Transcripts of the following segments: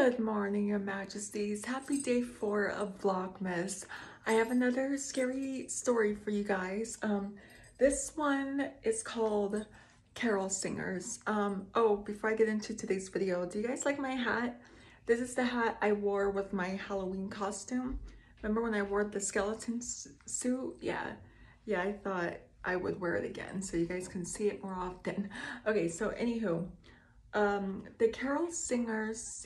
Good morning, Your Majesties. Happy day 4 of Vlogmas. I have another scary story for you guys. This one is called Carol Singers. Oh, before I get into today's video, do you guys like my hat? This is the hat I wore with my Halloween costume. Remember when I wore the skeleton suit? Yeah, I thought I would wear it again so you guys can see it more often. Okay, so anywho, the Carol Singers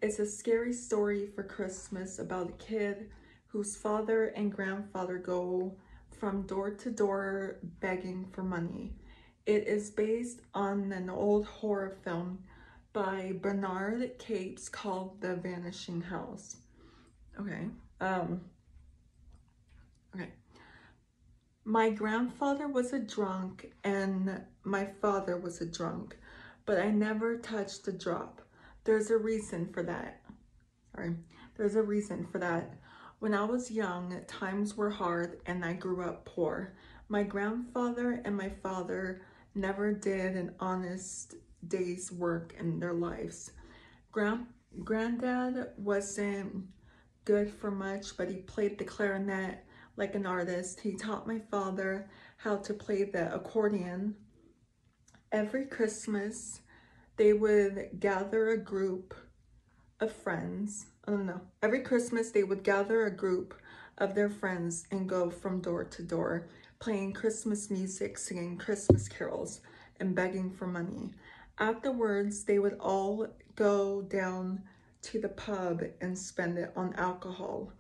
is a scary story for Christmas about a kid whose father and grandfather go from door to door begging for money. It is based on an old horror film by Bernard Capes called The Vanishing House. Okay. Okay. My grandfather was a drunk and my father was a drunk, but I never touched a drop. There's a reason for that. There's a reason for that. When I was young, times were hard and I grew up poor. My grandfather and my father never did an honest day's work in their lives. Granddad wasn't good for much, but he played the clarinet like an artist. He taught my father how to play the accordion. Every Christmas, they would gather a group of friends. Every Christmas, they would gather a group of their friends and go from door to door, playing Christmas music, singing Christmas carols, and begging for money. Afterwards, they would all go down to the pub and spend it on alcohol.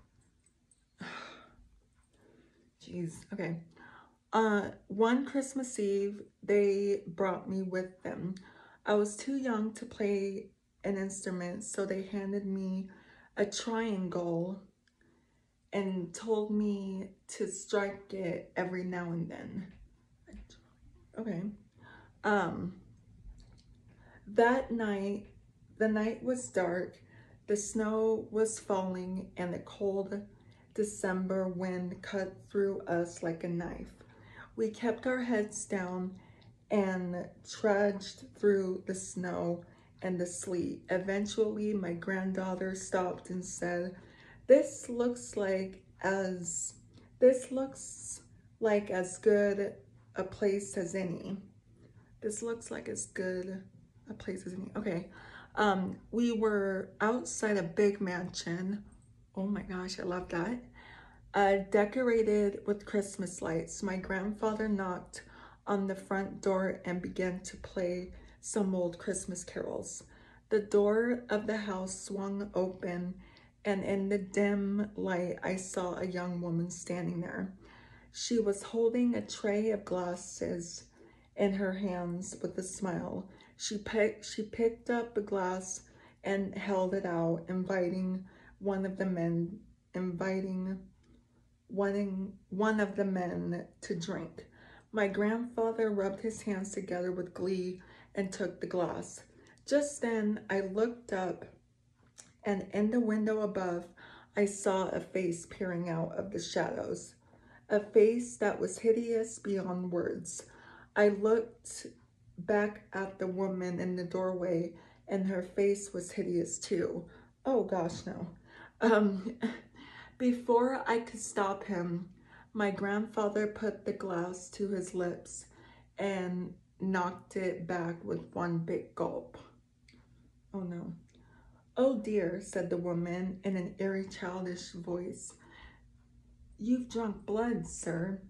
Jeez, okay. One Christmas Eve, they brought me with them. I was too young to play an instrument, so they handed me a triangle and told me to strike it every now and then. Okay. That night, the night was dark, the snow was falling, and the cold December wind cut through us like a knife. We kept our heads down and trudged through the snow and the sleet. Eventually, my granddaughter stopped and said, this looks like as good a place as any. This looks like as good a place as any. Okay. We were outside a big mansion. Oh my gosh, I love that. Decorated with Christmas lights. My grandfather knocked on the front door and began to play some old Christmas carols. The door of the house swung open, and in the dim light, I saw a young woman standing there. She was holding a tray of glasses in her hands with a smile. She picked up a glass and held it out, inviting one of the men to drink. My grandfather rubbed his hands together with glee and took the glass. Just then, I looked up, and in the window above, I saw a face peering out of the shadows. A face that was hideous beyond words. I looked back at the woman in the doorway, and her face was hideous too. Oh gosh, no. Before I could stop him, my grandfather put the glass to his lips and knocked it back with one big gulp. Oh no. Oh dear, said the woman in an eerie, childish voice. You've drunk blood, sir.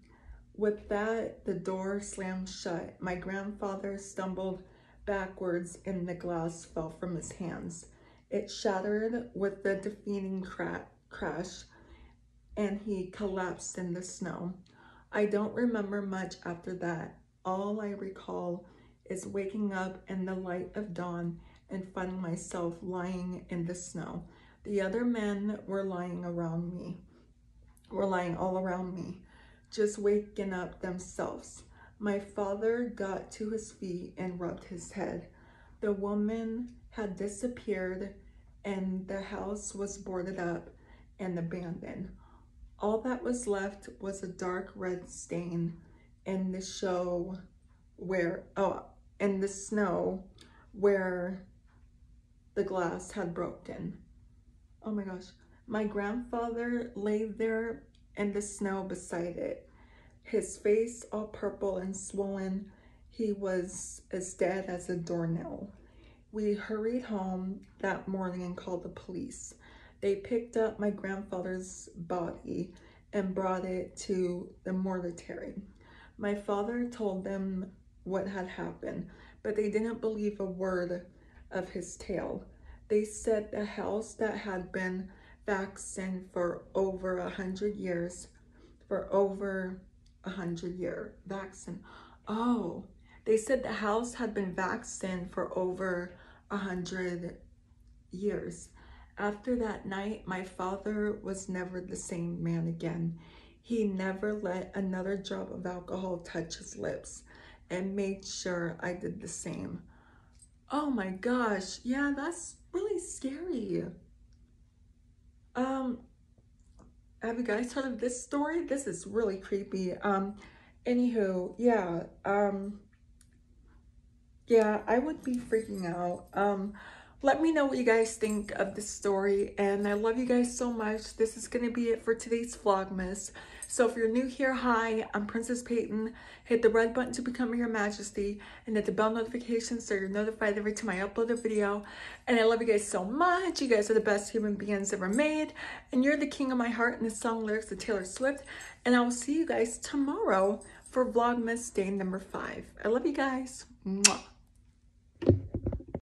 With that, the door slammed shut. My grandfather stumbled backwards and the glass fell from his hands. It shattered with a defeating crash, and he collapsed in the snow. I don't remember much after that. All I recall is waking up in the light of dawn and finding myself lying in the snow. The other men were lying all around me, just waking up themselves. My father got to his feet and rubbed his head. The woman had disappeared and the house was boarded up and abandoned. All that was left was a dark red stain in the snow where the glass had broken. Oh my gosh. My grandfather lay there in the snow beside it, his face all purple and swollen. He was as dead as a doornail. We hurried home that morning and called the police. They picked up my grandfather's body and brought it to the mortuary. My father told them what had happened, but they didn't believe a word of his tale. They said the house that had been vaccinated for over 100 years, Oh, they said the house had been vaccinated for over 100 years. After that night, my father was never the same man again. He never let another drop of alcohol touch his lips and made sure I did the same. Oh my gosh, yeah, that's really scary. Have you guys heard of this story? This is really creepy. Anywho, yeah, yeah, I would be freaking out. Let me know what you guys think of this story, and I love you guys so much. This is going to be it for today's Vlogmas. So if you're new here, hi, I'm Princess Peyton. Hit the red button to become Your Majesty, and hit the bell notification so you're notified every time I upload a video. And I love you guys so much. You guys are the best human beings ever made, and you're the king of my heart in the song lyrics of Taylor Swift. And I will see you guys tomorrow for Vlogmas day number 5. I love you guys. Mwah.